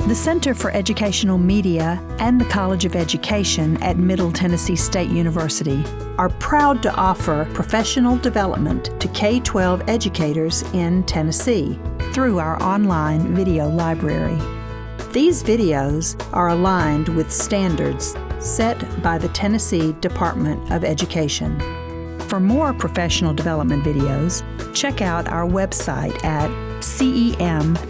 The Center for Educational Media and the College of Education at Middle Tennessee State University are proud to offer professional development to K-12 educators in Tennessee through our online video library. These videos are aligned with standards set by the Tennessee Department of Education. For more professional development videos, check out our website at cem.mtsu.edu.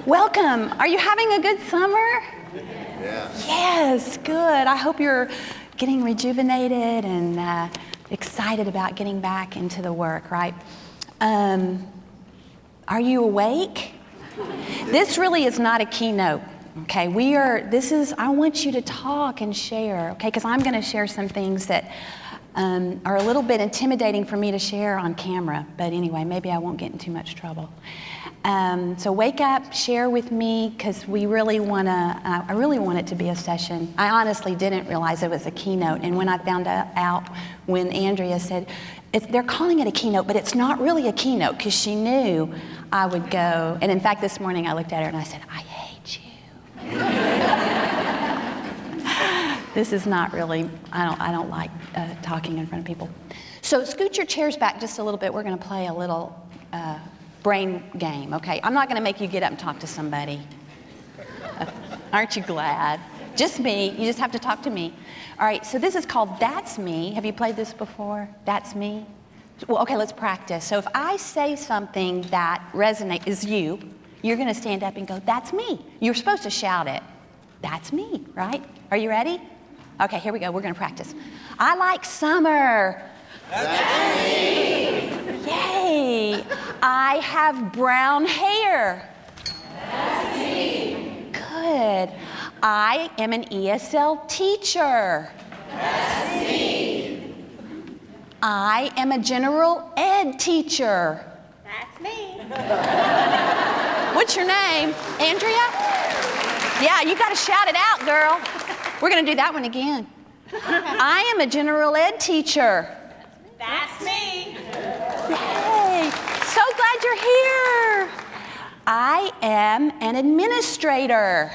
Welcome. Are you having a good summer? Yeah. Yes, good. I hope you're getting rejuvenated and excited about getting back into the work, right? Are you awake? This really is not a keynote, okay? I want you to talk and share, okay? Because I'm going to share some things that are a little bit intimidating for me to share on camera. But anyway, maybe I won't get in too much trouble. So wake up, share with me, because I really want it to be a session. I honestly didn't realize it was a keynote. And when I found out when Andrea said, they're calling it a keynote, but it's not really a keynote, because she knew I would go. And in fact, this morning I looked at her and I said, I hate you. This is not really, I don't like talking in front of people. So scoot your chairs back just a little bit. We're going to play a little brain game, okay? I'm not going to make you get up and talk to somebody. Aren't you glad? Just me. You just have to talk to me. All right, so this is called That's Me. Have you played this before? That's Me? Well, okay, let's practice. So if I say something that resonates, is you're going to stand up and go, that's me. You're supposed to shout it. That's me, right? Are you ready? Okay, here we go. We're going to practice. I like summer. That's me. Yay. I have brown hair. That's me. Good. I am an ESL teacher. That's me. I am a general ed teacher. That's me. What's your name? Andrea? Yeah, you got to shout it out, girl. We're going to do that one again. I am a general ed teacher. That's me. Yay. So glad you're here. I am an administrator.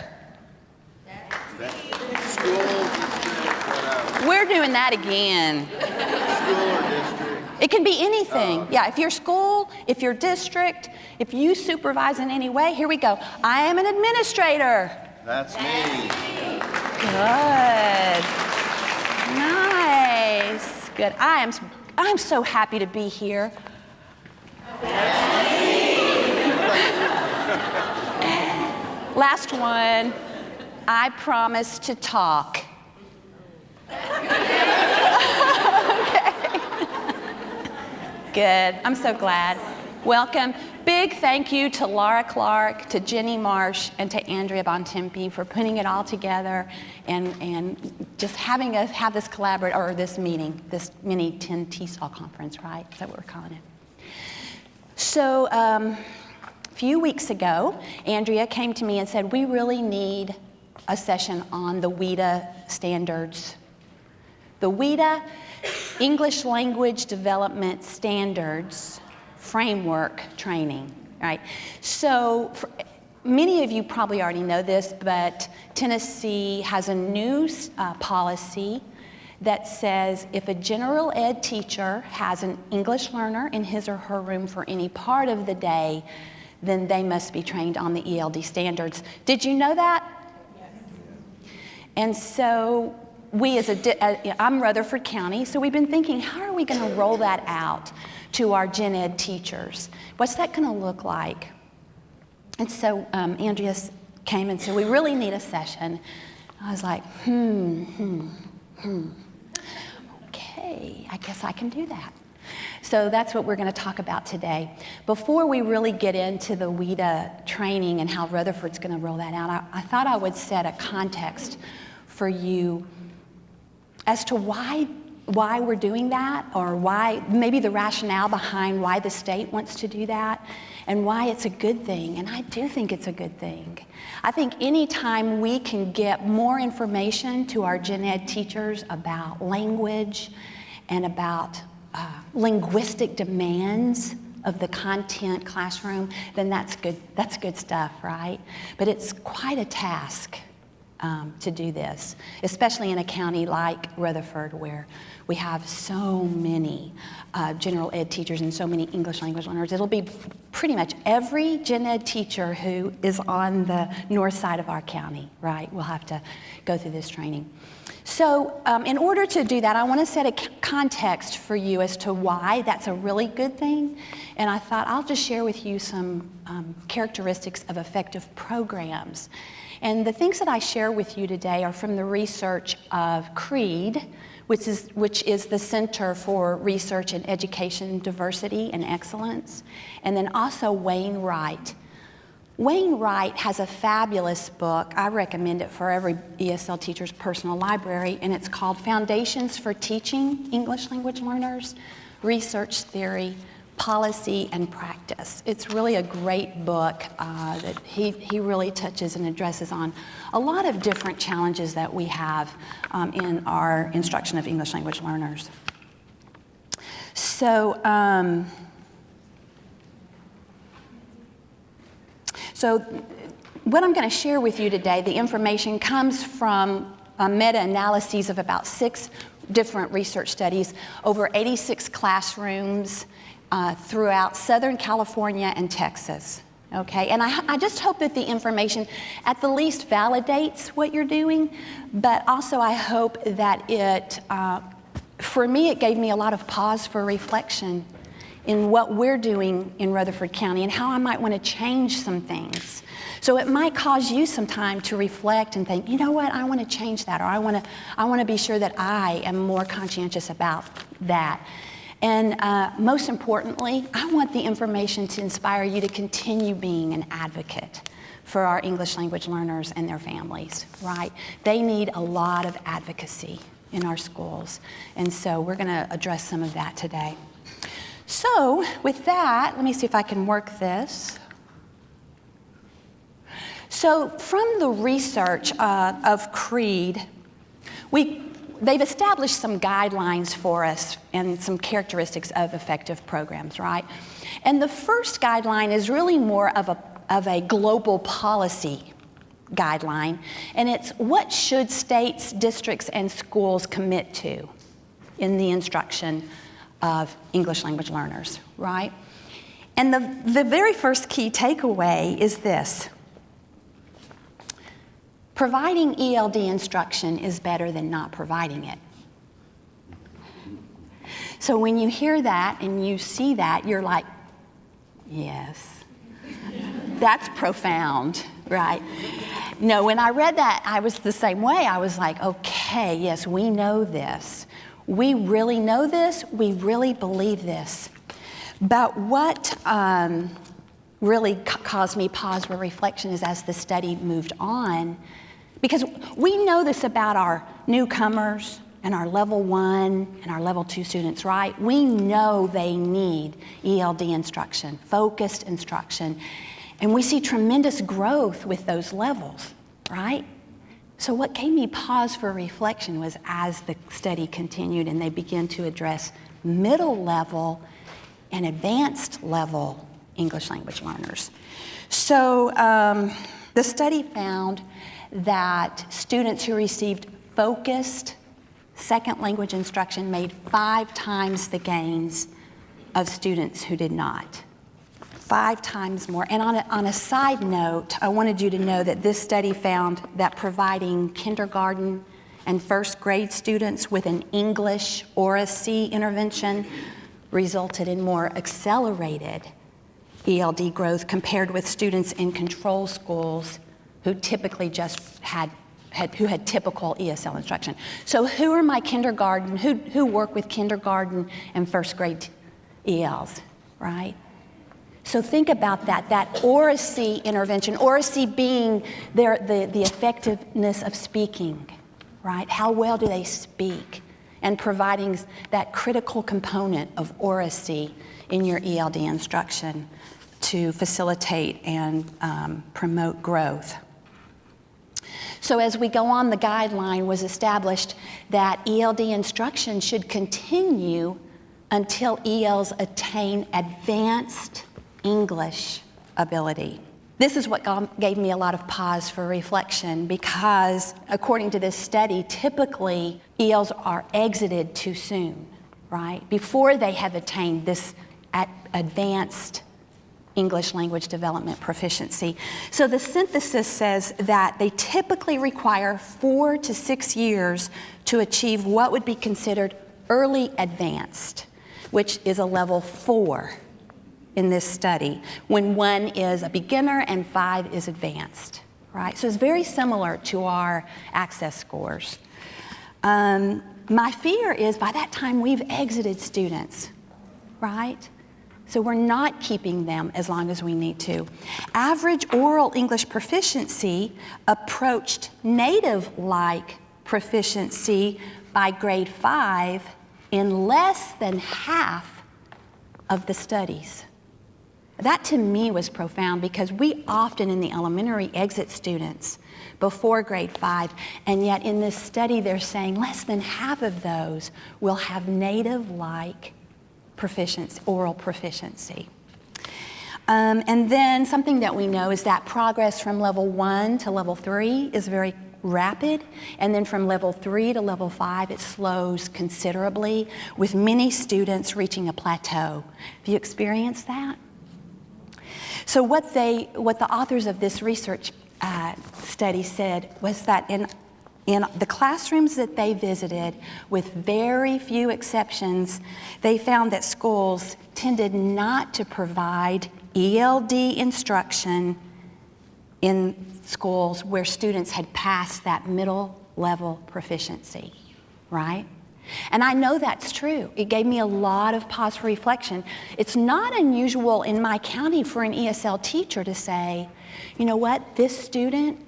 School, whatever. We're doing that again. School or district. It can be anything. Yeah, if you're school, if you're district, if you supervise in any way, here we go. I am an administrator. That's me. Good. Nice. Good. I'm so happy to be here. Last one. I promise to talk. Okay. Good. I'm so glad. Welcome. Big thank you to Laura Clark, to Jenny Marsh, and to Andrea Bontempi for putting it all together and just having us have this this meeting, this mini 10 TESOL conference, right? Is that what we're calling it? So a few weeks ago, Andrea came to me and said, we really need a session on the WIDA standards. The WIDA, English Language Development Standards Framework Training, right? So many of you probably already know this, but Tennessee has a new policy that says if a general ed teacher has an English learner in his or her room for any part of the day, then they must be trained on the ELD standards. Did you know that? And so we I'm Rutherford County, so we've been thinking, how are we going to roll that out to our gen ed teachers? What's that going to look like? And so Andrea came and said, we really need a session. I was like, okay, I guess I can do that. So that's what we're going to talk about today. Before we really get into the WIDA training and how Rutherford's going to roll that out, I thought I would set a context for you as to why why we're doing that, or why, maybe the rationale behind why the state wants to do that, and why it's a good thing. And I do think it's a good thing. I think anytime we can get more information to our gen ed teachers about language and about linguistic demands of the content classroom, then that's good stuff, right? But it's quite a task to do this, especially in a county like Rutherford, where we have so many general ed teachers and so many English language learners. It'll be pretty much every gen ed teacher who is on the north side of our county, right? Will have to go through this training. So in order to do that, I want to set a context for you as to why that's a really good thing. And I thought I'll just share with you some characteristics of effective programs. And the things that I share with you today are from the research of CREED, which is the Center for Research in Education Diversity and Excellence, and then also Wainwright. Wainwright has a fabulous book. I recommend it for every ESL teacher's personal library, and it's called Foundations for Teaching English Language Learners, Research Theory, Policy, and Practice. It's really a great book that he really touches and addresses on a lot of different challenges that we have in our instruction of English language learners. So what I'm going to share with you today, the information comes from meta-analyses of about 6 different research studies over 86 classrooms throughout Southern California and Texas. Okay, and I just hope that the information at the least validates what you're doing, but also I hope that it, for me, it gave me a lot of pause for reflection in what we're doing in Rutherford County and how I might want to change some things. So it might cause you some time to reflect and think, you know what, I want to change that, or I want to be sure that I am more conscientious about that. And most importantly, I want the information to inspire you to continue being an advocate for our English language learners and their families, right? They need a lot of advocacy in our schools. And so we're going to address some of that today. So with that, let me see if I can work this. So from the research of CREED, they've established some guidelines for us and some characteristics of effective programs, right? And the first guideline is really more of a global policy guideline, and it's what should states, districts, and schools commit to in the instruction of English language learners, right? And the very first key takeaway is this: providing ELD instruction is better than not providing it. So when you hear that and you see that, you're like, yes, that's profound, right? No, when I read that, I was the same way. I was like, okay, yes, we know this. We really know this. We really believe this. But what really caused me pause for reflection is as the study moved on, because we know this about our newcomers and our level 1 and our level 2 students, right? We know they need ELD instruction, focused instruction, and we see tremendous growth with those levels, right? So what gave me pause for reflection was as the study continued and they began to address middle level and advanced level English language learners. So the study found that students who received focused second language instruction made 5 times the gains of students who did not. 5 times more. And on a side note, I wanted you to know that this study found that providing kindergarten and first grade students with an English or a C intervention resulted in more accelerated ELD growth compared with students in control schools who typically just had typical ESL instruction. So who are my kindergarten, who work with kindergarten and first grade ELs, right? So think about that or a C intervention, or a C being the effectiveness of speaking, right? How well do they speak? and providing that critical component of oracy in your ELD instruction to facilitate and promote growth. So as we go on, the guideline was established that ELD instruction should continue until ELs attain advanced English ability. This is what gave me a lot of pause for reflection, because according to this study, typically ELs are exited too soon, right? Before they have attained this advanced English language development proficiency. So the synthesis says that they typically require 4 to 6 years to achieve what would be considered early advanced, which is a level 4 in this study, when 1 is a beginner and 5 is advanced, right? So it's very similar to our access scores. My fear is by that time we've exited students, right? So we're not keeping them as long as we need to. Average oral English proficiency approached native-like proficiency by grade 5 in less than half of the studies. That to me was profound, because we often in the elementary exit students before grade 5, and yet in this study they're saying less than half of those will have native-like proficiency, oral proficiency. And then something that we know is that progress from level 1 to level 3 is very rapid, and then from level 3 to level 5 it slows considerably, with many students reaching a plateau. Have you experienced that? So what the authors of this research study said was that in the classrooms that they visited, with very few exceptions, they found that schools tended not to provide ELD instruction in schools where students had passed that middle level proficiency, right? And I know that's true. It gave me a lot of pause for reflection. It's not unusual in my county for an ESL teacher to say, you know what, this student,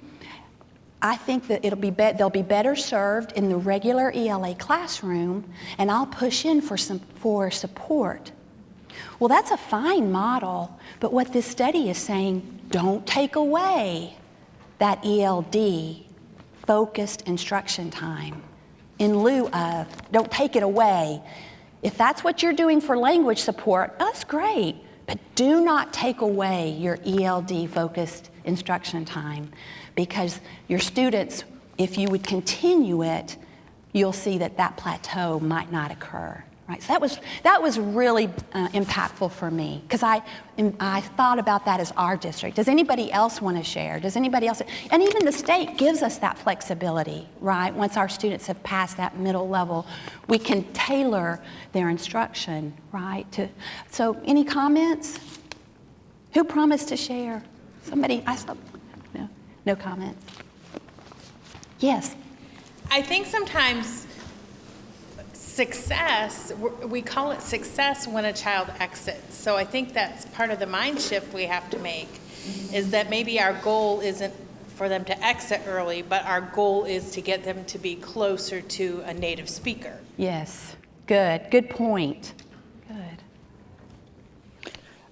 I think that they'll be better served in the regular ELA classroom, and I'll push in for support. Well, that's a fine model, but what this study is saying, don't take away that ELD focused instruction time. In lieu of, don't take it away. If that's what you're doing for language support, that's great, but do not take away your ELD-focused instruction time, because your students, if you would continue it, you'll see that plateau might not occur. Right? So that was really impactful for me, because I thought about that as our district. Does anybody else want to share? Does anybody else? And even the state gives us that flexibility, right? Once our students have passed that middle level, we can tailor their instruction, right? So any comments? Who promised to share? Somebody, I saw, no comments. Yes. I think sometimes success, we call it success when a child exits. So I think that's part of the mind shift we have to make, is that maybe our goal isn't for them to exit early, but our goal is to get them to be closer to a native speaker. Yes, good point. Good.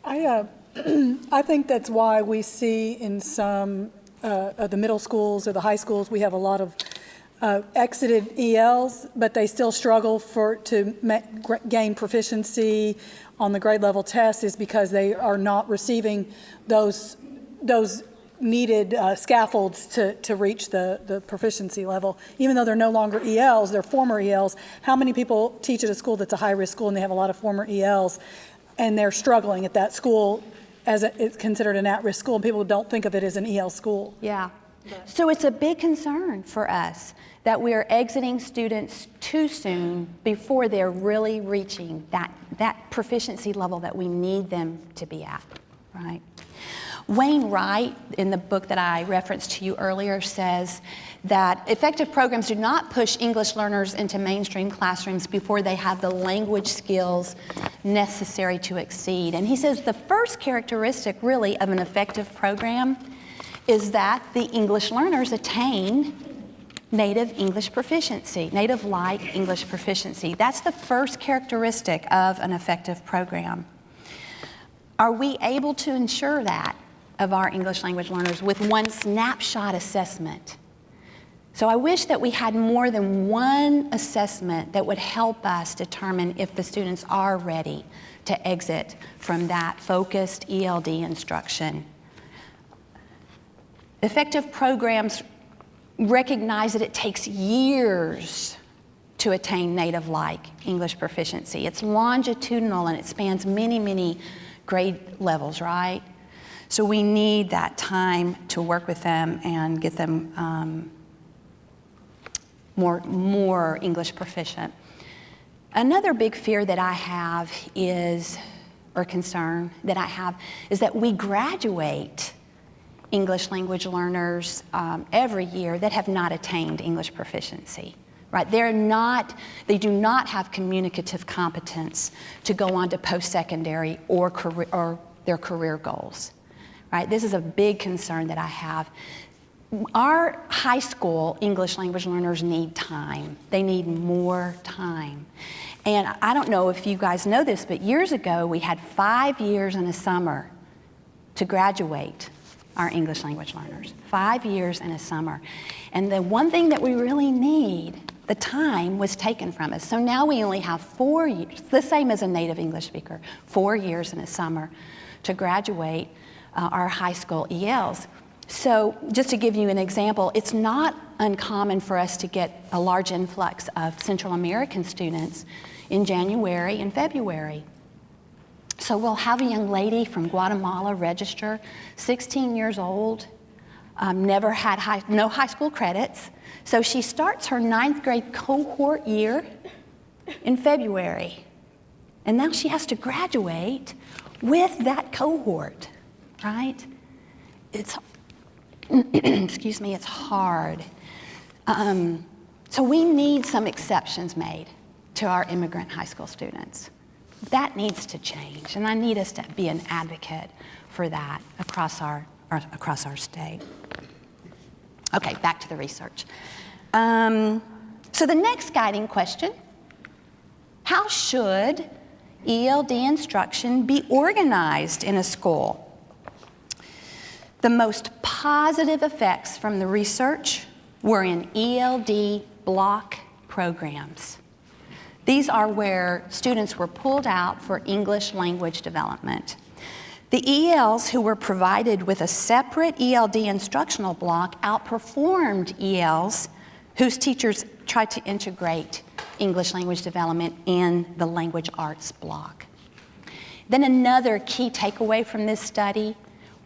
I think that's why we see in some of the middle schools or the high schools, we have a lot of exited ELs, but they still struggle to gain proficiency on the grade level test, is because they are not receiving those needed scaffolds to reach the proficiency level. Even though they're no longer ELs, they're former ELs. How many people teach at a school that's a high-risk school and they have a lot of former ELs, and they're struggling at that school as it's considered an at-risk school, and people don't think of it as an EL school? Yeah. So it's a big concern for us that we are exiting students too soon before they're really reaching that proficiency level that we need them to be at, right? Wayne Wright, in the book that I referenced to you earlier, says that effective programs do not push English learners into mainstream classrooms before they have the language skills necessary to exceed. And he says the first characteristic, really, of an effective program is that the English learners attain native English proficiency, native-like English proficiency. That's the first characteristic of an effective program. Are we able to ensure that of our English language learners with one snapshot assessment? So I wish that we had more than one assessment that would help us determine if the students are ready to exit from that focused ELD instruction. Effective programs recognize that it takes years to attain native-like English proficiency. It's longitudinal and it spans many, many grade levels, right? So we need that time to work with them and get them more English proficient. Another big fear that I have is, or concern that I have, is that we graduate English language learners every year that have not attained English proficiency, right? They do not have communicative competence to go on to post-secondary or their career goals, right? This is a big concern that I have. Our high school English language learners need time. They need more time. And I don't know if you guys know this, but years ago we had 5 years and a summer to graduate our English language learners. 5 years and a summer. And the one thing that we really need, the time was taken from us. So now we only have 4 years, the same as a native English speaker, 4 years and a summer to graduate our high school ELs. So just to give you an example, it's not uncommon for us to get a large influx of Central American students in January and February. So we'll have a young lady from Guatemala register, 16 years old, never had no high school credits. So she starts her 9th grade cohort year in February. And now she has to graduate with that cohort, right? It's, excuse me, it's hard. So we need some exceptions made to our immigrant high school students. That needs to change, and I need us to be an advocate for that across our state. Okay, back to the research. So the next guiding question, how should ELD instruction be organized in a school? The most positive effects from the research were in ELD block programs. These are where students were pulled out for English language development. The ELs who were provided with a separate ELD instructional block outperformed ELs whose teachers tried to integrate English language development in the language arts block. Then another key takeaway from this study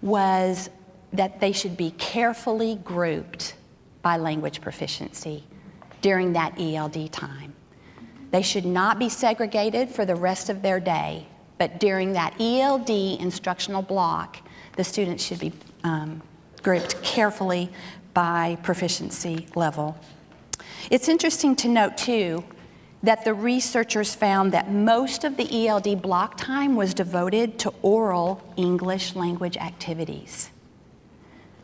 was that they should be carefully grouped by language proficiency during that ELD time. They should not be segregated for the rest of their day, but during that ELD instructional block, the students should be grouped carefully by proficiency level. It's interesting to note, too, that the researchers found that most of the ELD block time was devoted to oral English language activities,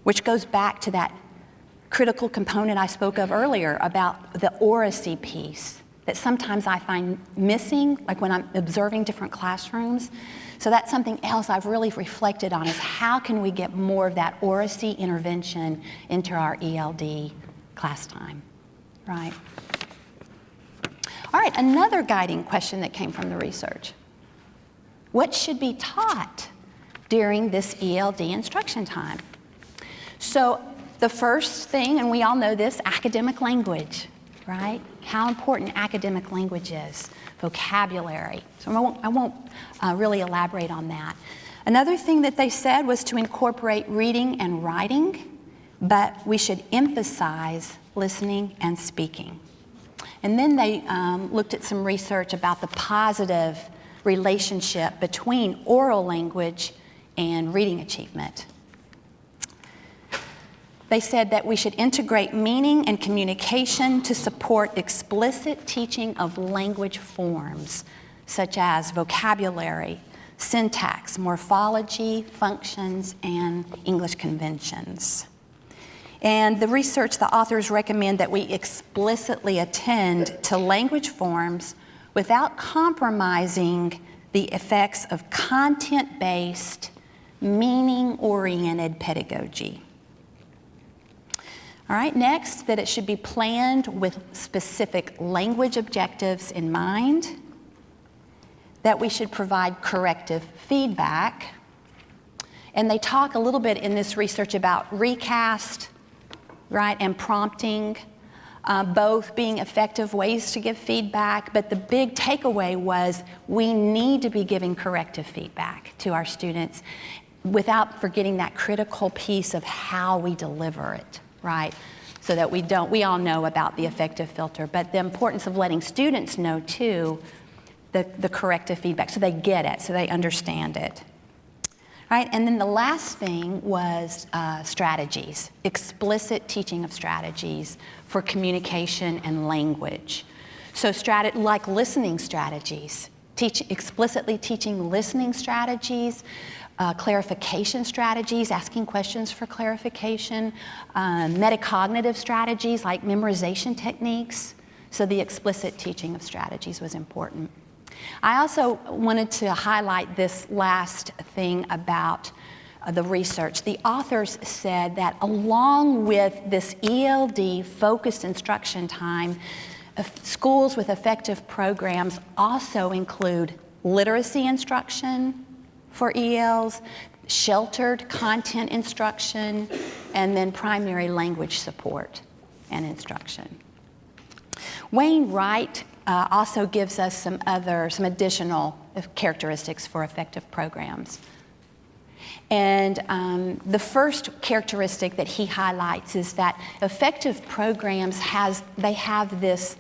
which goes back to that critical component I spoke of earlier about the oracy piece that sometimes I find missing, like when I'm observing different classrooms. So that's something else I've really reflected on, is how can we get more of that oracy intervention into our ELD class time, right? All right, another guiding question that came from the research. What should be taught during this ELD instruction time? So the first thing, and we all know this, academic language, right? How important academic language is, vocabulary. So I won't really elaborate on that. Another thing that they said was to incorporate reading and writing, but we should emphasize listening and speaking. And then they looked at some research about the positive relationship between oral language and reading achievement. They said that we should integrate meaning and communication to support explicit teaching of language forms, such as vocabulary, syntax, morphology, functions, and English conventions. And the research, the authors recommend that we explicitly attend to language forms without compromising the effects of content-based, meaning-oriented pedagogy. All right, next, that it should be planned with specific language objectives in mind, that we should provide corrective feedback, and they talk a little bit in this research about recast, right, and prompting, both being effective ways to give feedback, but the big takeaway was we need to be giving corrective feedback to our students without forgetting that critical piece of how we deliver it, right? So that we all know about the affective filter, but the importance of letting students know too the corrective feedback so they get it, so they understand it. Right, and then the last thing was strategies, explicit teaching of strategies for communication and language. So like listening strategies, explicitly teaching listening strategies, clarification strategies, asking questions for clarification, metacognitive strategies like memorization techniques. So the explicit teaching of strategies was important. I also wanted to highlight this last thing about the research. The authors said that along with this ELD focused instruction time, schools with effective programs also include literacy instruction for ELs, sheltered content instruction, and then primary language support and instruction. Wayne Wright also gives us some additional characteristics for effective programs. And the first characteristic that he highlights is that effective programs have this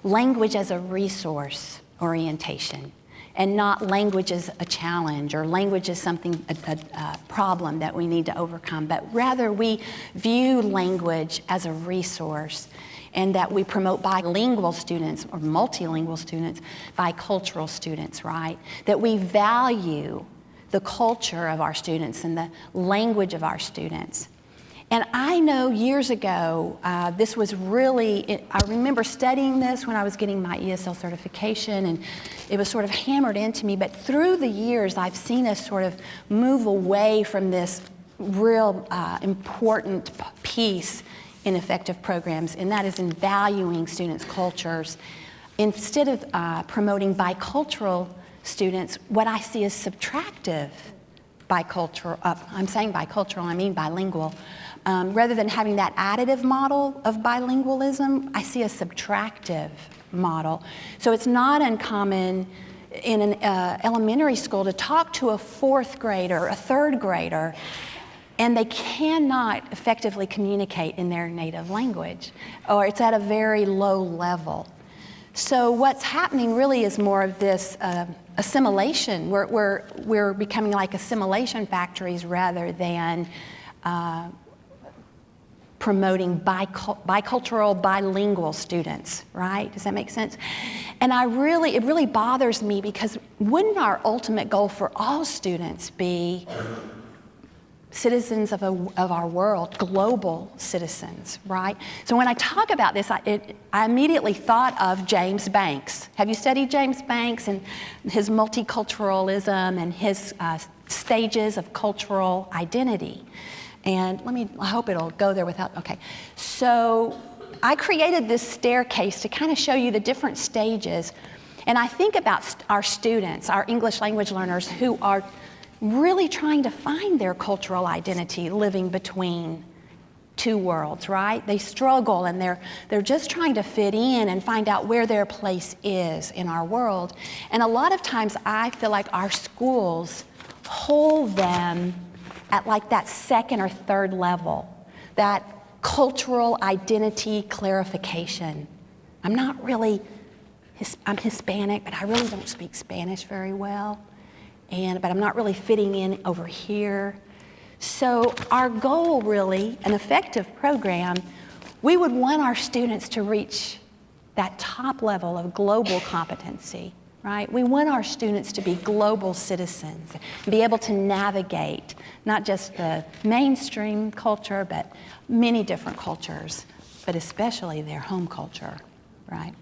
language as a resource orientation, and not language as a challenge or language as something, a problem that we need to overcome, but rather we view language as a resource, and that we promote bilingual students or multilingual students, bicultural students, right? That we value the culture of our students and the language of our students. And I know years ago, this was really, I remember studying this when I was getting my ESL certification, and it was sort of hammered into me, but through the years, I've seen us sort of move away from this real important piece in effective programs, and that is in valuing students' cultures. Instead of promoting bicultural students, what I see is subtractive bicultural, I'm saying bicultural, I mean bilingual. Rather than having that additive model of bilingualism, I see a subtractive model. So it's not uncommon in an elementary school to talk to a fourth grader, a third grader, and they cannot effectively communicate in their native language, or it's at a very low level. So what's happening really is more of this assimilation. We're becoming like assimilation factories rather than promoting bicultural, bilingual students, right? Does that make sense? And it really bothers me, because wouldn't our ultimate goal for all students be citizens of our world, global citizens, right? So when I talk about this, I immediately thought of James Banks. Have you studied James Banks and his multiculturalism and his stages of cultural identity? And I hope it'll go there without, okay. So I created this staircase to kind of show you the different stages. And I think about our students, our English language learners, who are really trying to find their cultural identity living between two worlds, right? They struggle, and they're just trying to fit in and find out where their place is in our world. And a lot of times I feel like our schools hold them at like that second or third level, that cultural identity clarification. I'm Hispanic, but I really don't speak Spanish very well. But I'm not really fitting in over here. So our goal really, an effective program, we would want our students to reach that top level of global competency, right? We want our students to be global citizens, and be able to navigate not just the mainstream culture, but many different cultures, but especially their home culture, right?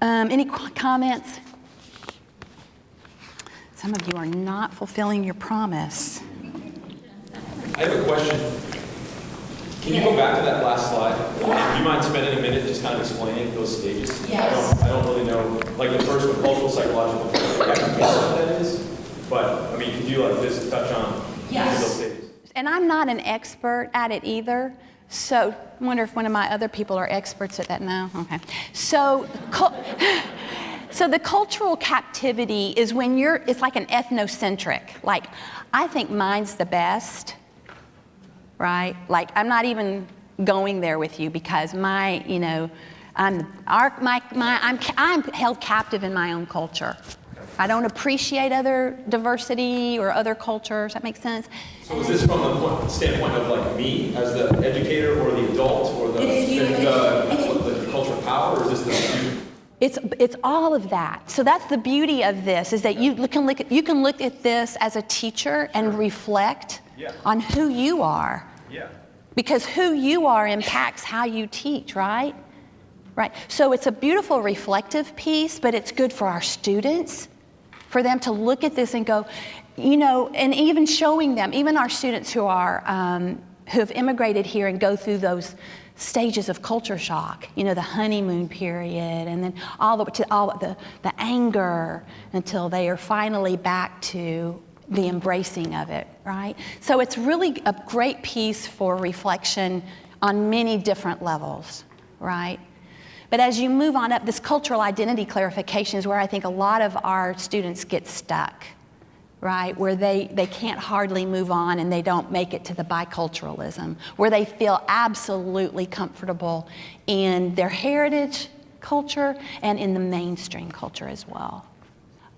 Any comments? Some of you are not fulfilling your promise. I have a question. Can you go back to that last slide? Do you mind spending a minute just kind of explaining those stages? Yes. I don't really know. Like the first one, cultural, psychological, I can guess what that is. But, I mean, could you like just touch on each of those stages? And I'm not an expert at it either. So I wonder if one of my other people are experts at that now. Okay. So the cultural captivity is when it's like an ethnocentric. Like, I think mine's the best, right? Like, I'm not even going there with you because I'm held captive in my own culture. I don't appreciate other diversity or other cultures. That makes sense? So is this from the standpoint of like me as the educator or the adult or the culture of power, or is this the student? It's all of that. So that's the beauty of this, is that you can look at this as a teacher and reflect on who you are. Yeah. Because who you are impacts how you teach, right? Right. So it's a beautiful reflective piece, but it's good for our students, for them to look at this and go, and even showing them, even our students who have immigrated here and go through those stages of culture shock, the honeymoon period, and then all the anger until they are finally back to the embracing of it, right? So it's really a great piece for reflection on many different levels, right? But as you move on up, this cultural identity clarification is where I think a lot of our students get stuck, right? Where they can't hardly move on and they don't make it to the biculturalism, where they feel absolutely comfortable in their heritage culture and in the mainstream culture as well.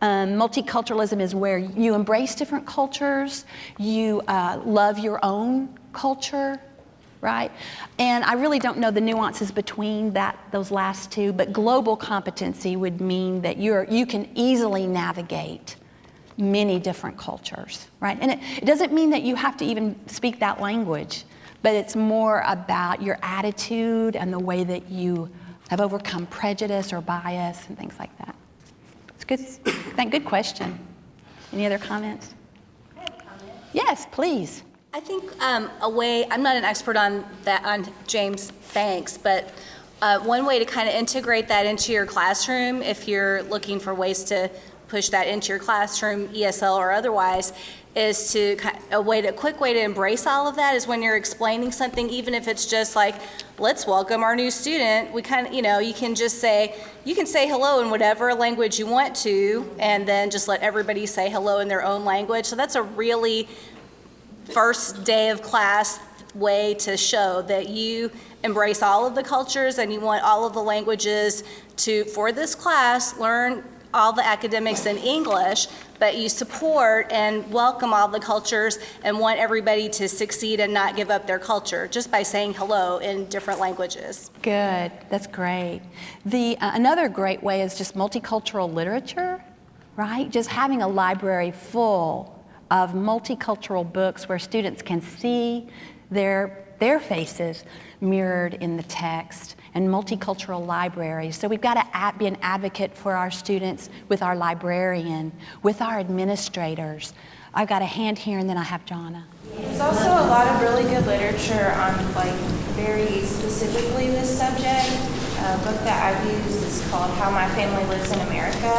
Multiculturalism is where you embrace different cultures, you love your own culture, right? And I really don't know the nuances between those last two, but global competency would mean that you can easily navigate many different cultures, right? And it doesn't mean that you have to even speak that language, but it's more about your attitude and the way that you have overcome prejudice or bias and things like that. It's good. Good question. Any other comments? I have a comment. Yes, please. I think a way, I'm not an expert on James Banks, but one way to kind of integrate that into your classroom, if you're looking for ways to push that into your classroom, ESL or otherwise, is to a quick way to embrace all of that is when you're explaining something, even if it's just like, let's welcome our new student. We kind of, you can say hello in whatever language you want to, and then just let everybody say hello in their own language. So that's a really first day of class way to show that you embrace all of the cultures and you want all of the languages for this class, learn all the academics in English, but you support and welcome all the cultures and want everybody to succeed and not give up their culture just by saying hello in different languages. Good, that's great. Another great way is just multicultural literature, right? Just having a library full of multicultural books where students can see their faces mirrored in the text, and multicultural libraries. So we've got to be an advocate for our students with our librarian, with our administrators. I've got a hand here, and then I have Jonna. There's also a lot of really good literature on very specifically this subject. A book that I've used is called How My Family Lives in America,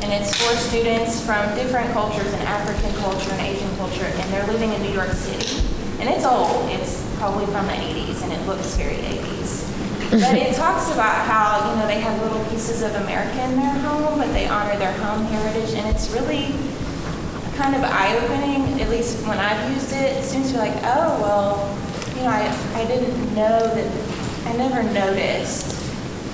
and it's for students from different cultures, and African culture and Asian culture, and they're living in New York City. And it's old, it's probably from the 80s, and it looks very 80s. But it talks about how, they have little pieces of America in their home, but they honor their home heritage, and it's really kind of eye-opening, at least when I've used it. Students are like, oh, well, I didn't know that, I never noticed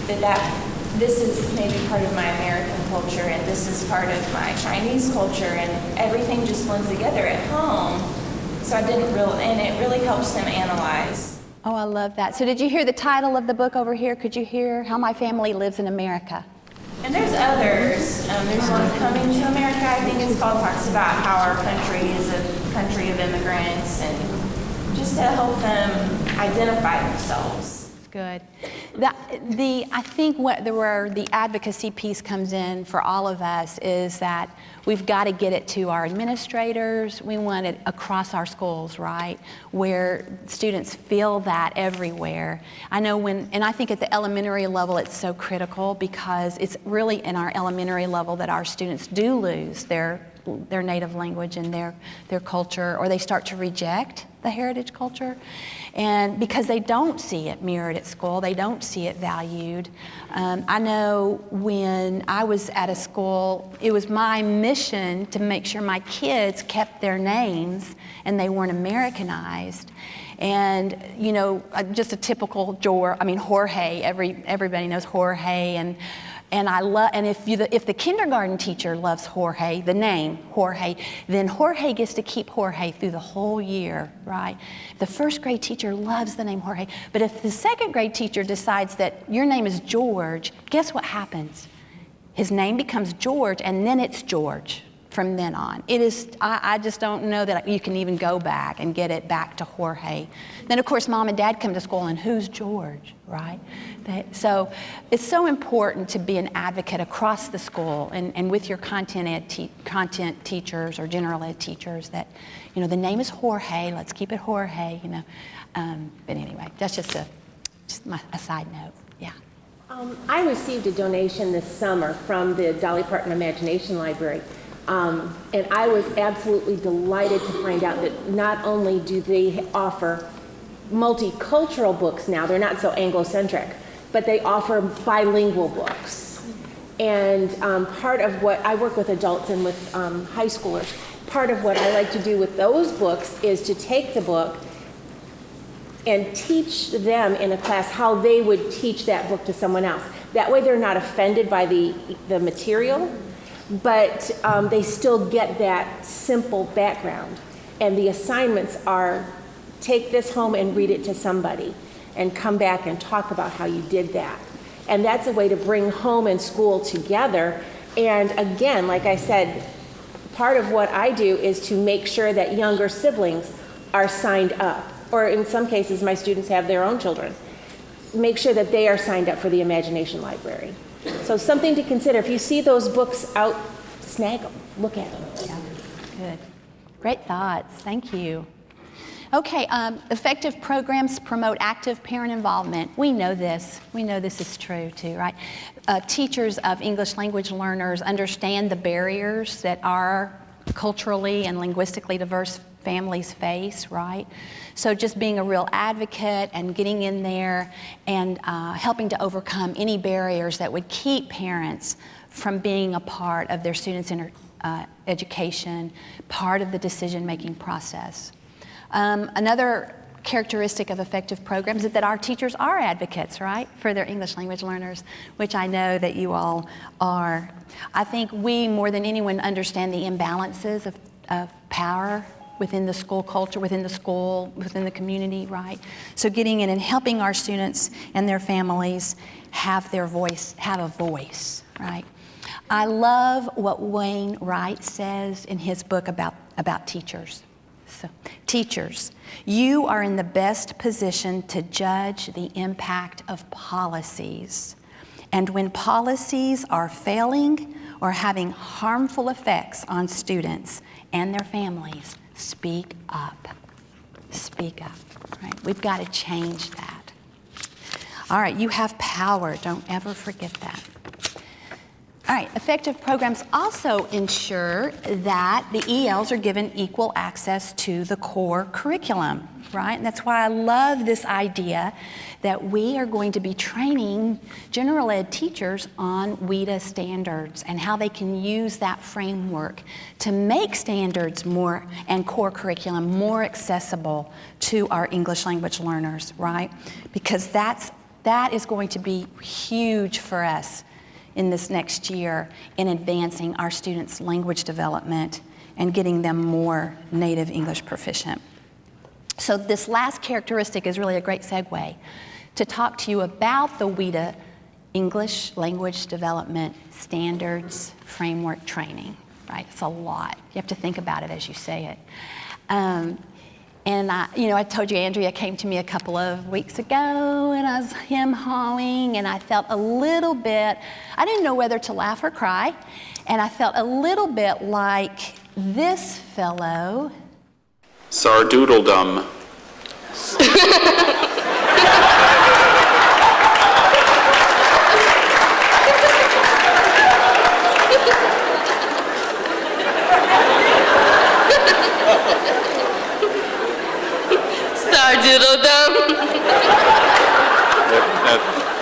that this is maybe part of my American culture, and this is part of my Chinese culture, and everything just blends together at home. So and it really helps them analyze. Oh, I love that. So did you hear the title of the book over here? Could you hear How My Family Lives in America? And there's others. There's one, Coming to America, I think it's called, talks about how our country is a country of immigrants, and just to help them identify themselves. Good. I think where the advocacy piece comes in for all of us is that we've got to get it to our administrators. We want it across our schools, right? Where students feel that everywhere. I know and I think at the elementary level it's so critical, because it's really in our elementary level that our students do lose their native language and their culture, or they start to reject the heritage culture. And because they don't see it mirrored at school, they don't see it valued. I know when I was at a school, it was my mission to make sure my kids kept their names and they weren't Americanized. And, you know, just a typical Jorge, everybody knows Jorge, and if the kindergarten teacher loves Jorge, the name Jorge, then Jorge gets to keep Jorge through the whole year, right? The first grade teacher loves the name Jorge, but if the second grade teacher decides that your name is George, guess what happens? His name becomes George, and then it's George from then on. It is, I just don't know that you can even go back and get it back to Jorge. Then of course mom and dad come to school and who's George, right? So it's so important to be an advocate across the school and with your content teachers or general ed teachers that, you know, the name is Jorge, let's keep it Jorge, you know. But anyway, that's just a side note, yeah. I received a donation this summer from the Dolly Parton Imagination Library. And I was absolutely delighted to find out that not only do they offer multicultural books now, they're not so Anglo-centric, but they offer bilingual books. And part of what, I work with adults and with high schoolers, part of what I like to do with those books is to take the book and teach them in a class how they would teach that book to someone else. That way they're not offended by the material, but they still get that simple background. And the assignments are, take this home and read it to somebody and come back and talk about how you did that. And that's a way to bring home and school together. And again, like I said, part of what I do is to make sure that younger siblings are signed up, or in some cases my students have their own children, make sure that they are signed up for the Imagination Library. So something to consider. If you see those books out, snag them, look at them. Yeah, good. Great thoughts, thank you. Okay, effective programs promote active parent involvement. We know this is true too, right? Teachers of English language learners understand the barriers that our culturally and linguistically diverse families face, right? So just being a real advocate and getting in there and helping to overcome any barriers that would keep parents from being a part of their students' education, part of the decision-making process. Another characteristic of effective programs is that our teachers are advocates, right, for their English language learners, which I know that you all are. I think we, more than anyone, understand the imbalances of power within the school culture, within the school, within the community, right? So getting in and helping our students and their families have a voice, right? I love what Wayne Wright says in his book about teachers. So, teachers, you are in the best position to judge the impact of policies. And when policies are failing or having harmful effects on students and their families, speak up. Speak up, right? We've got to change that. All right, you have power. Don't ever forget that. All right, effective programs also ensure that the ELs are given equal access to the core curriculum, right? And that's why I love this idea that we are going to be training general ed teachers on WIDA standards and how they can use that framework to make standards more and core curriculum more accessible to our English language learners, right? Because that is going to be huge for us in this next year in advancing our students' language development and getting them more native English proficient. So this last characteristic is really a great segue to talk to you about the WIDA English language development standards framework training, right? It's a lot. You have to think about it as you say it. And I told you Andrea came to me a couple of weeks ago, and I was hem-hawing, and I felt a little bit, I didn't know whether to laugh or cry, and I felt a little bit like this fellow. Sardoodledum.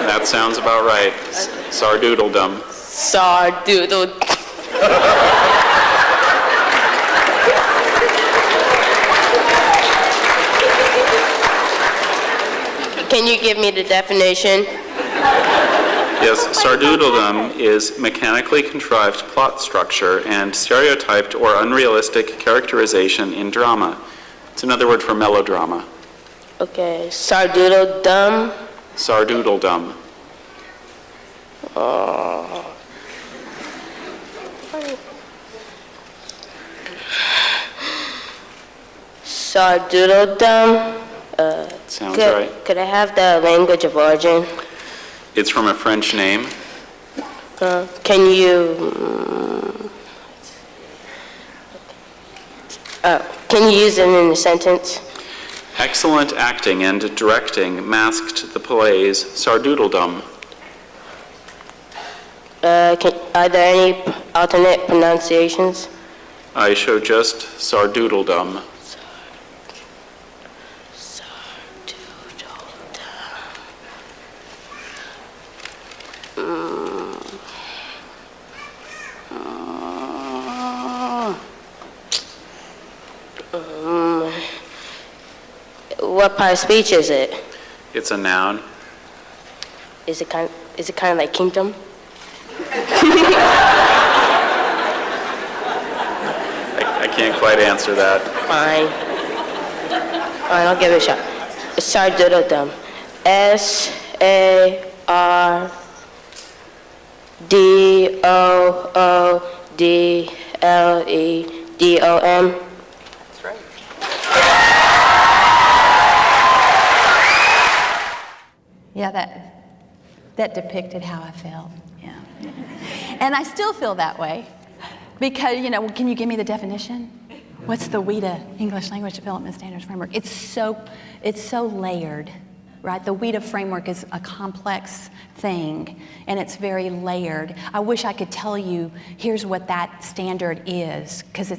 That sounds about right. Sardoodledum. Sardoodle. Can you give me the definition? Yes, sardoodledom is mechanically contrived plot structure and stereotyped or unrealistic characterization in drama. It's another word for melodrama. Okay, sardoodledum. Sardoodledum. Sardoodledum. Sounds right. Could I have the language of origin? It's from a French name. Can you use it in a sentence? Excellent acting and directing masked the play's sardoodledum. Are there any alternate pronunciations? I show just sardoodledum. What part of speech is it? It's a noun. Is it kind of like kingdom? I can't quite answer that. Fine, I'll give it a shot. Sardoodledum. SARDOODLEDOM. That's right. Yeah, that depicted how I felt, yeah. And I still feel that way because, can you give me the definition? What's the WIDA, English Language Development Standards Framework? It's so layered, right? The WIDA framework is a complex thing, and it's very layered. I wish I could tell you, here's what that standard is, because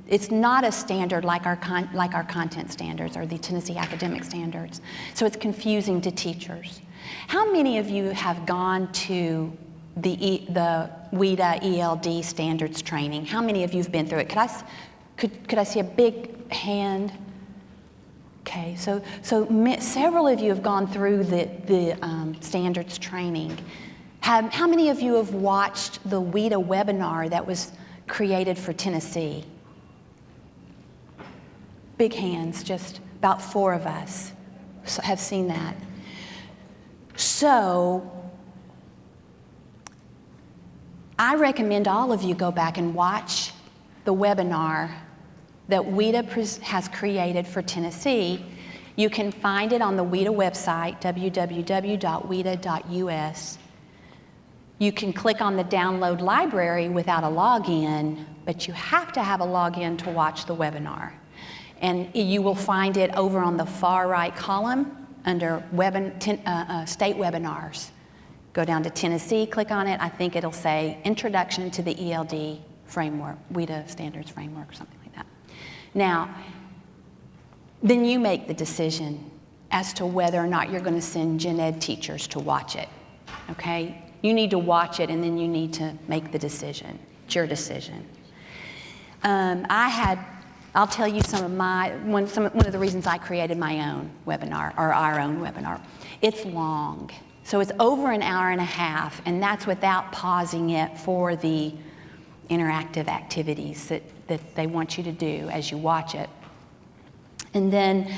it's not a standard like our content standards or the Tennessee academic standards. So it's confusing to teachers. How many of you have gone to the WIDA ELD standards training? How many of you have been through it? Could I see a big hand? Okay, so several of you have gone through the standards training. How many of you have watched the WIDA webinar that was created for Tennessee? Big hands, just about 4 of us have seen that. So I recommend all of you go back and watch the webinar that WIDA has created for Tennessee. You can find it on the WIDA website, www.wida.us. You can click on the download library without a login, but you have to have a login to watch the webinar. And you will find it over on the far right column under state webinars. Go down to Tennessee, click on it. I think it'll say Introduction to the ELD Framework, WIDA Standards Framework, or something like that. Now, then you make the decision as to whether or not you're going to send gen ed teachers to watch it, okay? You need to watch it, and then you need to make the decision. It's your decision. I'll tell you one of the reasons I created my own webinar, or our own webinar. It's long, so it's over an hour and a half, and that's without pausing it for the interactive activities that they want you to do as you watch it. And then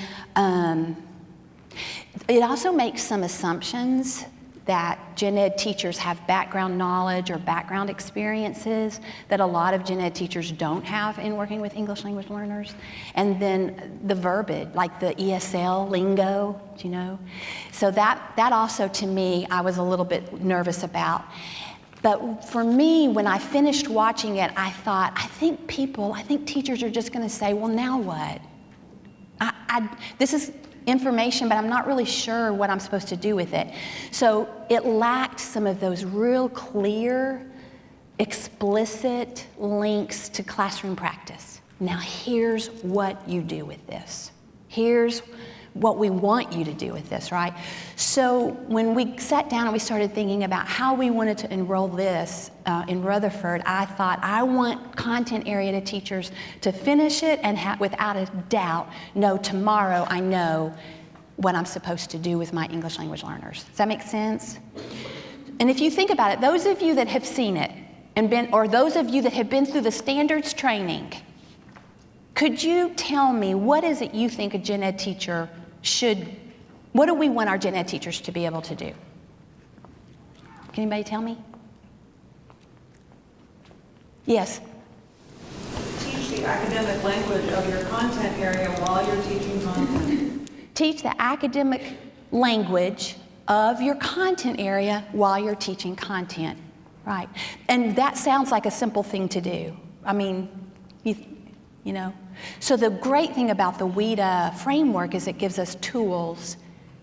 it also makes some assumptions that gen ed teachers have background knowledge or background experiences that a lot of gen ed teachers don't have in working with English language learners. And then the verbiage, like the ESL lingo, you know. So that also, to me, I was a little bit nervous about. But for me, when I finished watching it, I thought, I think teachers are just going to say, well, now what? This is information, but I'm not really sure what I'm supposed to do with it. So it lacked some of those real clear, explicit links to classroom practice. Now here's what you do with this. Here's what we want you to do with this, right? So when we sat down and we started thinking about how we wanted to enroll this in Rutherford, I thought I want content area teachers to finish it and without a doubt know tomorrow I know what I'm supposed to do with my English language learners. Does that make sense? And if you think about it, those of you that have seen it or those of you that have been through the standards training, could you tell me what is it you think a gen ed teacher what do we want our gen ed teachers to be able to do? Can anybody tell me? Yes? Teach the academic language of your content area while you're teaching content. Teach the academic language of your content area while you're teaching content, right? And that sounds like a simple thing to do. I mean, you know. So the great thing about the WIDA framework is it gives us tools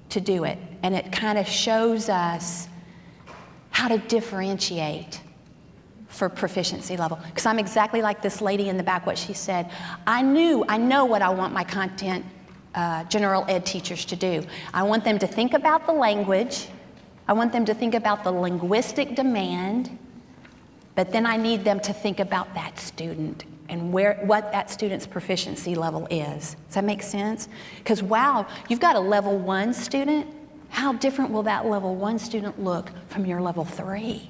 to do it, and it kind of shows us how to differentiate for proficiency level. Because I'm exactly like this lady in the back, what she said. I know what I want my content general ed teachers to do. I want them to think about the language. I want them to think about the linguistic demand, but then I need them to think about that student and what that student's proficiency level is. Does that make sense? Because wow, you've got a level 1 student. How different will that level 1 student look from your level 3,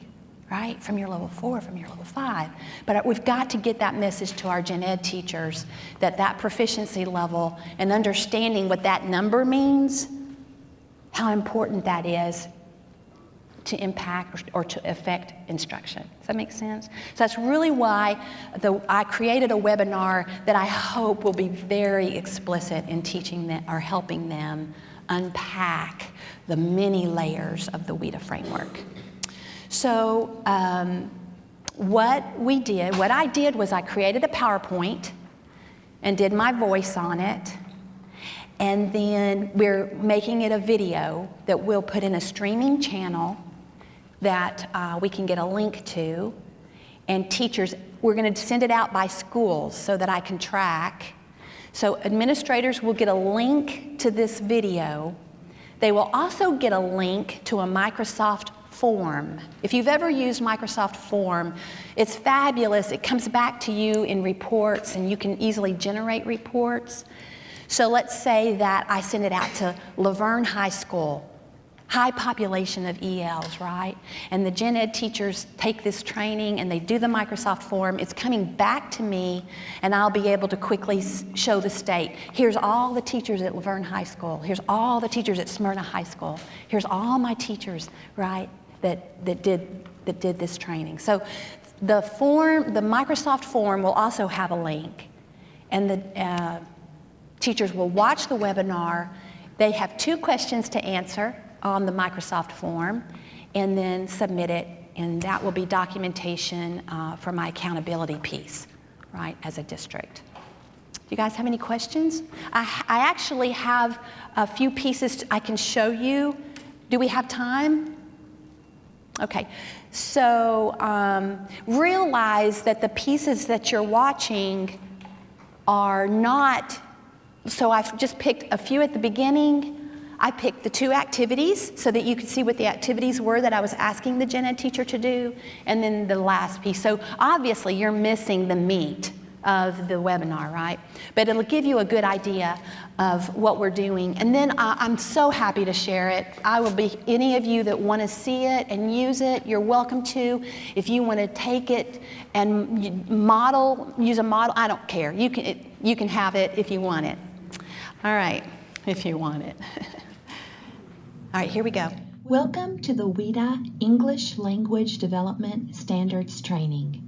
right? From your level 4, from your level 5. But we've got to get that message to our gen ed teachers that proficiency level and understanding what that number means, how important that is to impact or to affect instruction. Does that make sense? So that's really why I created a webinar that I hope will be very explicit in teaching them or helping them unpack the many layers of the WIDA framework. So what I did was I created a PowerPoint and did my voice on it. And then we're making it a video that we'll put in a streaming channel that we can get a link to. And teachers, we're going to send it out by schools so that I can track. So administrators will get a link to this video. They will also get a link to a Microsoft form. If you've ever used Microsoft form, it's fabulous. It comes back to you in reports and you can easily generate reports. So let's say that I send it out to Laverne High School, high population of ELs, right? And the gen ed teachers take this training and they do the Microsoft form. It's coming back to me and I'll be able to quickly show the state. Here's all the teachers at Laverne High School. Here's all the teachers at Smyrna High School. Here's all my teachers, right, that did this training. So the Microsoft form will also have a link, and the teachers will watch the webinar. They have 2 questions to answer on the Microsoft form, and then submit it, and that will be documentation for my accountability piece, right, as a district. Do you guys have any questions? I actually have a few pieces I can show you. Do we have time? Okay, so realize that the pieces that you're watching are not, so I've just picked a few at the beginning. I picked the 2 activities so that you could see what the activities were that I was asking the gen ed teacher to do, and then the last piece. So obviously you're missing the meat of the webinar, right? But it'll give you a good idea of what we're doing. And then I'm so happy to share it. Any of you that want to see it and use it, you're welcome to. If you want to take it and use a model, I don't care. You can have it if you want it. All right, if you want it. All right, here we go. Welcome to the WIDA English Language Development Standards Training.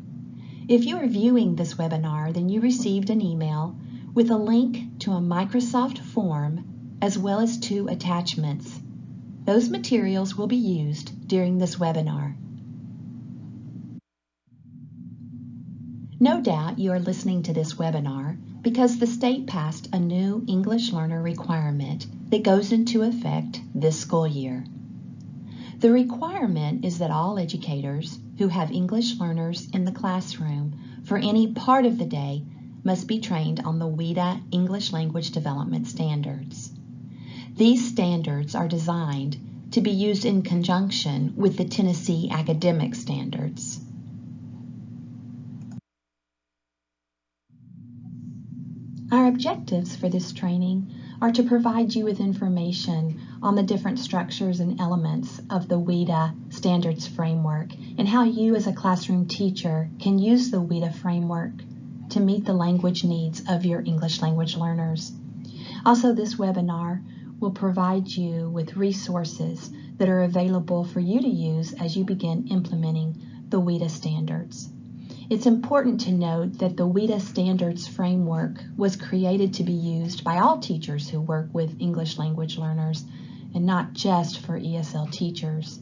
If you are viewing this webinar, then you received an email with a link to a Microsoft form as well as 2 attachments. Those materials will be used during this webinar. No doubt you are listening to this webinar because the state passed a new English learner requirement that goes into effect this school year. The requirement is that all educators who have English learners in the classroom for any part of the day must be trained on the WIDA English Language Development Standards. These standards are designed to be used in conjunction with the Tennessee academic standards. Our objectives for this training are to provide you with information on the different structures and elements of the WIDA standards framework and how you as a classroom teacher can use the WIDA framework to meet the language needs of your English language learners. Also, this webinar will provide you with resources that are available for you to use as you begin implementing the WIDA standards. It's important to note that the WIDA standards framework was created to be used by all teachers who work with English language learners and not just for ESL teachers.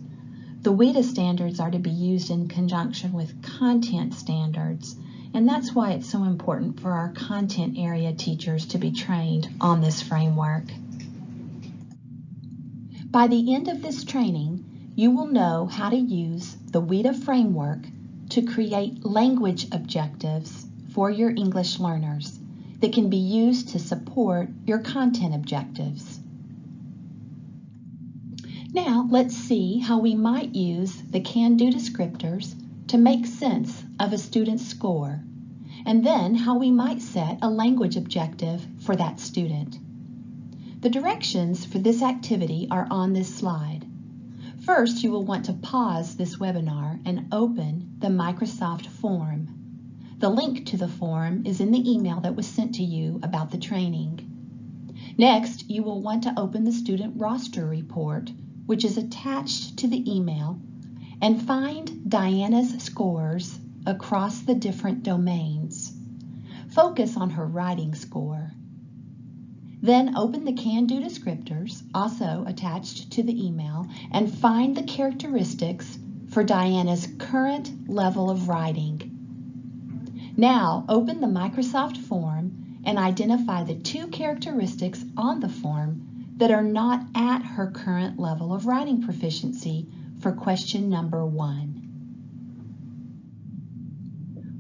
The WIDA standards are to be used in conjunction with content standards, and that's why it's so important for our content area teachers to be trained on this framework. By the end of this training, you will know how to use the WIDA framework to create language objectives for your English learners that can be used to support your content objectives. Now, let's see how we might use the can-do descriptors to make sense of a student's score, and then how we might set a language objective for that student. The directions for this activity are on this slide. First, you will want to pause this webinar and open the Microsoft form. The link to the form is in the email that was sent to you about the training. Next, you will want to open the student roster report, which is attached to the email, and find Diana's scores across the different domains. Focus on her writing score. Then open the can-do descriptors, also attached to the email, and find the characteristics for Diana's current level of writing. Now open the Microsoft form and identify the 2 characteristics on the form that are not at her current level of writing proficiency for question number 1.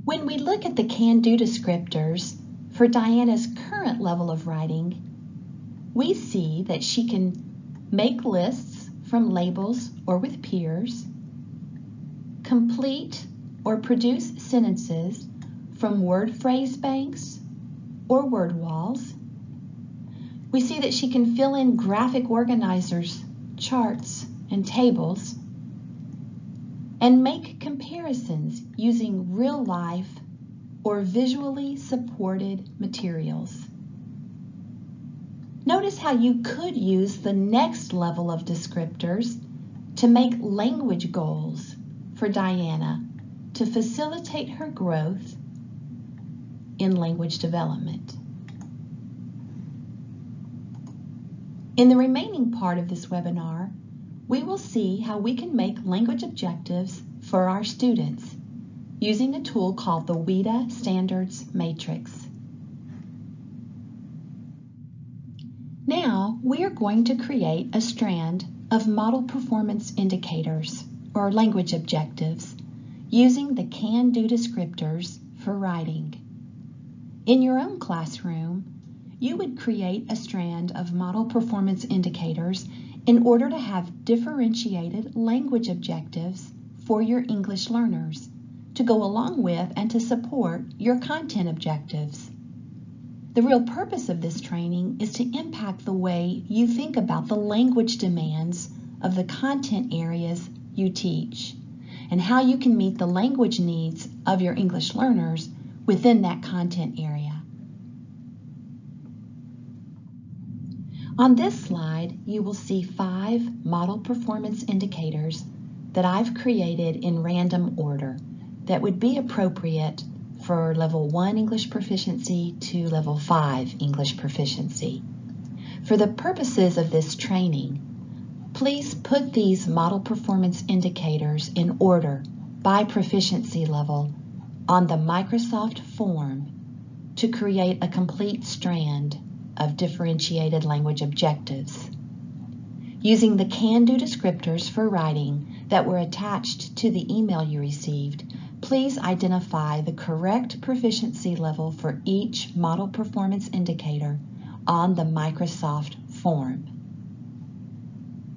When we look at the can-do descriptors for Diana's current level of writing, we see that she can make lists from labels or with peers, complete or produce sentences from word phrase banks or word walls. We see that she can fill in graphic organizers, charts, and tables, and make comparisons using real-life or visually supported materials. Notice how you could use the next level of descriptors to make language goals for Diana to facilitate her growth in language development. In the remaining part of this webinar, we will see how we can make language objectives for our students using a tool called the WIDA Standards Matrix. Now, we are going to create a strand of model performance indicators, or language objectives, using the can-do descriptors for writing. In your own classroom, you would create a strand of model performance indicators in order to have differentiated language objectives for your English learners to go along with and to support your content objectives. The real purpose of this training is to impact the way you think about the language demands of the content areas you teach and how you can meet the language needs of your English learners within that content area. On this slide, you will see 5 model performance indicators that I've created in random order that would be appropriate for level 1 English proficiency to level 5 English proficiency. For the purposes of this training, please put these model performance indicators in order by proficiency level on the Microsoft form to create a complete strand of differentiated language objectives. Using the can-do descriptors for writing that were attached to the email you received, please identify the correct proficiency level for each model performance indicator on the Microsoft form.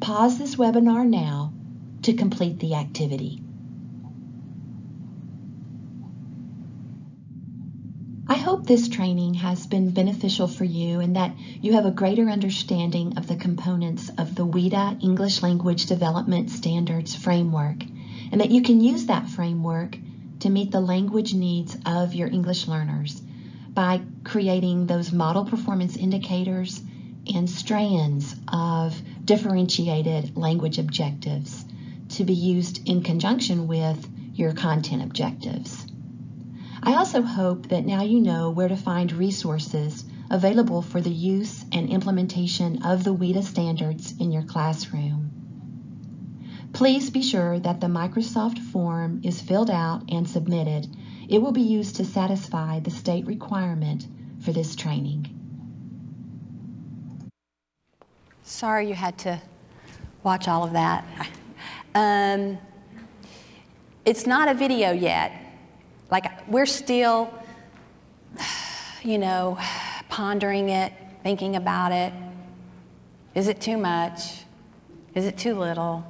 Pause this webinar now to complete the activity. I hope this training has been beneficial for you and that you have a greater understanding of the components of the WIDA English Language Development Standards Framework, and that you can use that framework to meet the language needs of your English learners by creating those model performance indicators and strands of differentiated language objectives to be used in conjunction with your content objectives. I also hope that now you know where to find resources available for the use and implementation of the WIDA standards in your classroom. Please be sure that the Microsoft form is filled out and submitted. It will be used to satisfy the state requirement for this training. Sorry you had to watch all of that. It's not a video yet. Like, we're still, pondering it, thinking about it. Is it too much? Is it too little?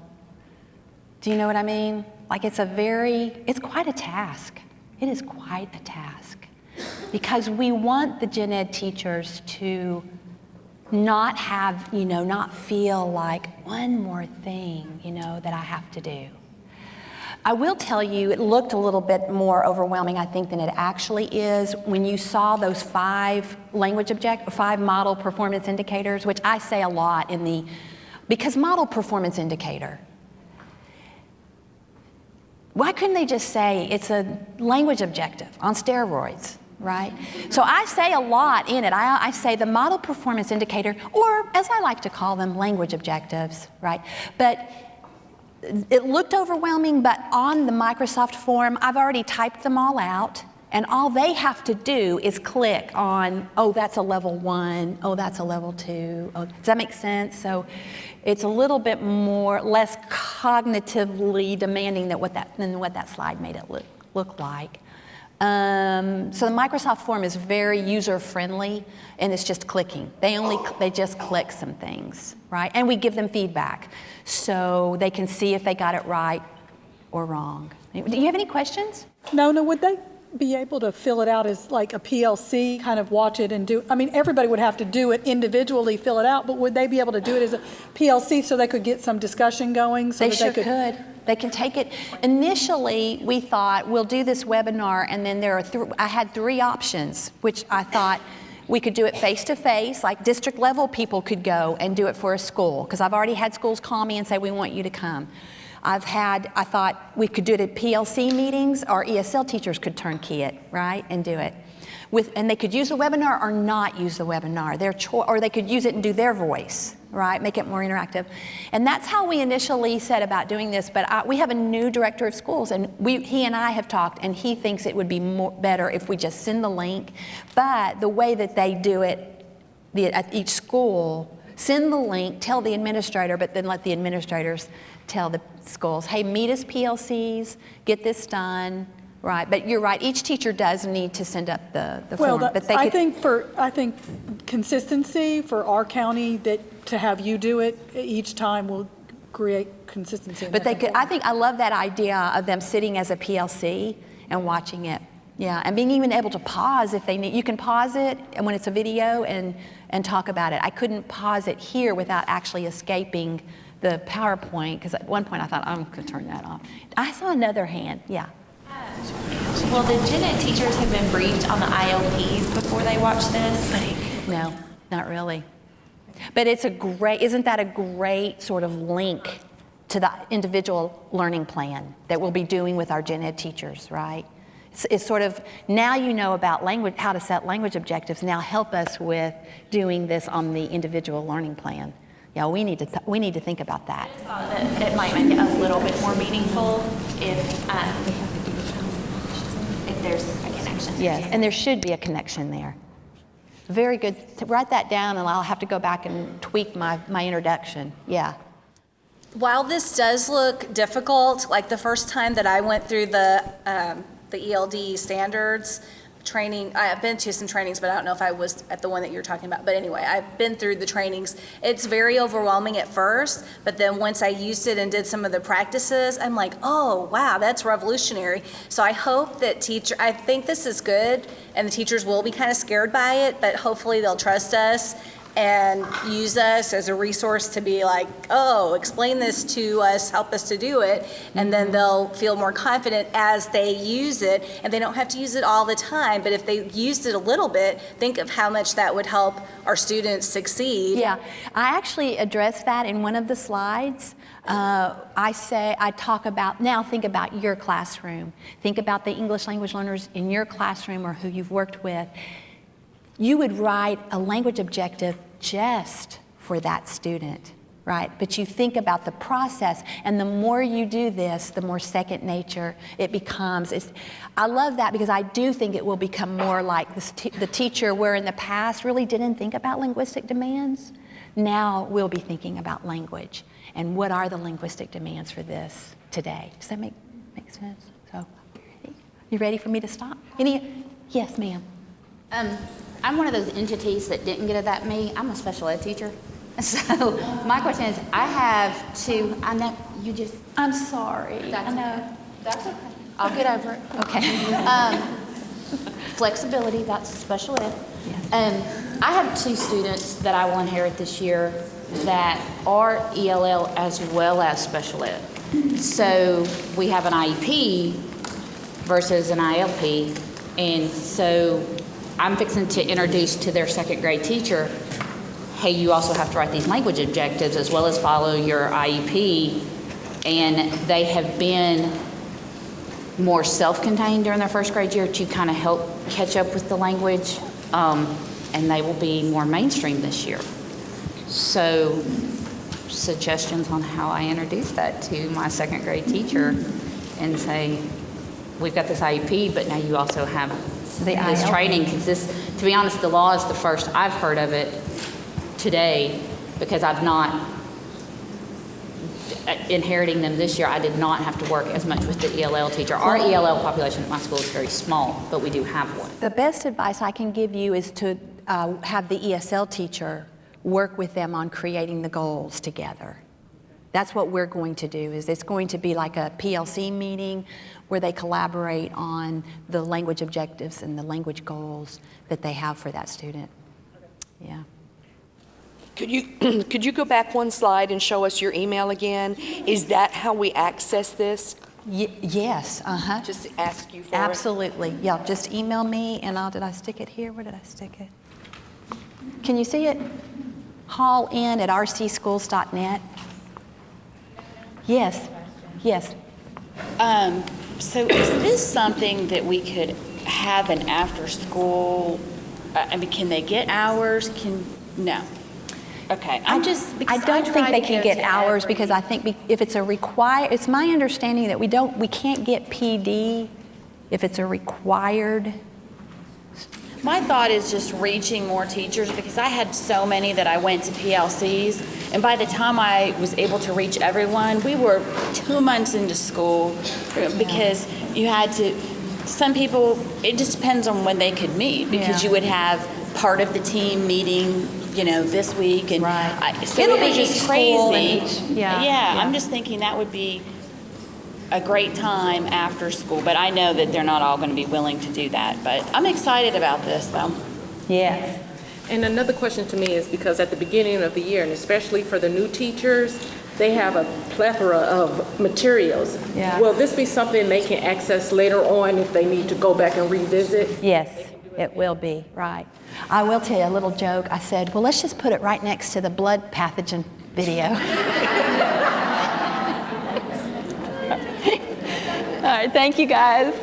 Do you know what I mean? Like, it's quite a task. It is quite a task. Because we want the gen ed teachers to not have, not feel like one more thing, that I have to do. I will tell you, it looked a little bit more overwhelming, I think, than it actually is when you saw those 5 model performance indicators, which I say a lot because model performance indicator, why couldn't they just say it's a language objective on steroids, right? So I say a lot in it. I say the model performance indicator, or as I like to call them, language objectives, right? But it looked overwhelming, but on the Microsoft form, I've already typed them all out, and all they have to do is click on, oh, that's a level 1, oh, that's a level 2. Oh, does that make sense? So it's a little bit less cognitively demanding than what that slide made it look like. So the Microsoft form is very user-friendly, and it's just clicking. They just click some things, right? And we give them feedback, so they can see if they got it right or wrong. Do you have any questions? Nona, would they be able to fill it out as like a PLC, kind of watch it and do, everybody would have to do it individually, fill it out, but would they be able to do it as a PLC so they could get some discussion going? So They sure could. They can take it. Initially, we thought we'll do this webinar, and then I had 3 options, which I thought we could do it face-to-face, like district level people could go and do it for a school, because I've already had schools call me and say, we want you to come. I thought we could do it at PLC meetings, or ESL teachers could turnkey it, right, and do it. And they could use the webinar or not use the webinar, or they could use it and do their voice, right, make it more interactive. And that's how we initially said about doing this, but we have a new director of schools, and he and I have talked, and he thinks it would be better if we just send the link. But the way that they do it at each school, send the link, tell the administrator, but then let the administrators tell the schools, hey, meet us PLCs, get this done, right? But you're right, each teacher does need to send up the form. But I think consistency for our county, that to have you do it each time will create consistency. But I love that idea of them sitting as a PLC and watching it. Yeah, and being even able to pause if they need. You can pause it and when it's a video and talk about it. I couldn't pause it here without actually escaping the PowerPoint, because at one point I thought, I'm going to turn that off. I saw another hand, yeah. Well, the gen ed teachers have been briefed on the ILPs before they watch this? No, not really. But isn't that a great sort of link to the individual learning plan that we'll be doing with our gen ed teachers, right? It's sort of, now you know about language, how to set language objectives, now help us with doing this on the individual learning plan. Yeah, we need to think about that. I just thought that it might make it a little bit more meaningful if there's a connection. Yes, and there should be a connection there. Very good. Write that down, and I'll have to go back and tweak my introduction. Yeah. While this does look difficult, like the first time that I went through the ELD standards training, I've been to some trainings, but I don't know if I was at the one that you're talking about. But anyway, I've been through the trainings. It's very overwhelming at first, but then once I used it and did some of the practices, I'm like, oh, wow, that's revolutionary. So I hope that I think this is good, and the teachers will be kind of scared by it, but hopefully they'll trust us and use us as a resource to be like, oh, explain this to us, help us to do it, and then they'll feel more confident as they use it, and they don't have to use it all the time, but if they used it a little bit, think of how much that would help our students succeed. Yeah, I actually addressed that in one of the slides. I talk about, now think about your classroom. Think about the English language learners in your classroom or who you've worked with. You would write a language objective just for that student, right? But you think about the process, and the more you do this, the more second nature it becomes. I love that because I do think it will become more like the teacher where in the past really didn't think about linguistic demands. Now we'll be thinking about language and what are the linguistic demands for this today. Does that make sense? So, you ready for me to stop? Yes, ma'am. I'm one of those entities that didn't get it that me. I'm a special ed teacher. So my question is, I have two, I know you just. I'm sorry. That's I know. Okay. That's okay. I'll get over it. Okay. Flexibility, that's special ed. Yes. I have two students that I will inherit this year that are ELL as well as special ed. So we have an IEP versus an ILP. And so I'm fixing to introduce to their second grade teacher, hey, you also have to write these language objectives as well as follow your IEP. And they have been more self-contained during their first grade year to kind of help catch up with the language. And they will be more mainstream this year. So suggestions on how I introduce that to my second grade teacher and say, we've got this IEP, but now you also have this training, because this, to be honest, the law is the first I've heard of it today, because I've not, inheriting them this year, I did not have to work as much with the ELL teacher. Our ELL population at my school is very small, but we do have one. The best advice I can give you is to have the ESL teacher work with them on creating the goals together. That's what we're going to do, is it's going to be like a PLC meeting where they collaborate on the language objectives and the language goals that they have for that student. Yeah. Could you go back one slide and show us your email again? Is that how we access this? Yes, Just ask you for absolutely. it? Yeah, just email me and did I stick it here? Where did I stick it? Can you see it? hallin@rcschools.net. Yes, yes. So is this something that we could have an after school, I mean, can they get hours? No. Okay, I don't think they can get hours because I think if it's it's my understanding that we can't get PD if it's a required. My thought is just reaching more teachers, because I had so many that I went to PLCs, and by the time I was able to reach everyone, we were 2 months into school, because you had to, some people, it just depends on when they could meet, because you would have part of the team meeting, this week, and so it'll be just crazy. I'm just thinking that would be a great time after school, but I know that they're not all going to be willing to do that, but I'm excited about this though. Yes. And another question to me is, because at the beginning of the year, and especially for the new teachers, they have a plethora of materials. Yeah. Will this be something they can access later on if they need to go back and revisit? Yes. It will be, right. I will tell you a little joke. I said, well, let's just put it right next to the blood pathogen video. All right, thank you guys.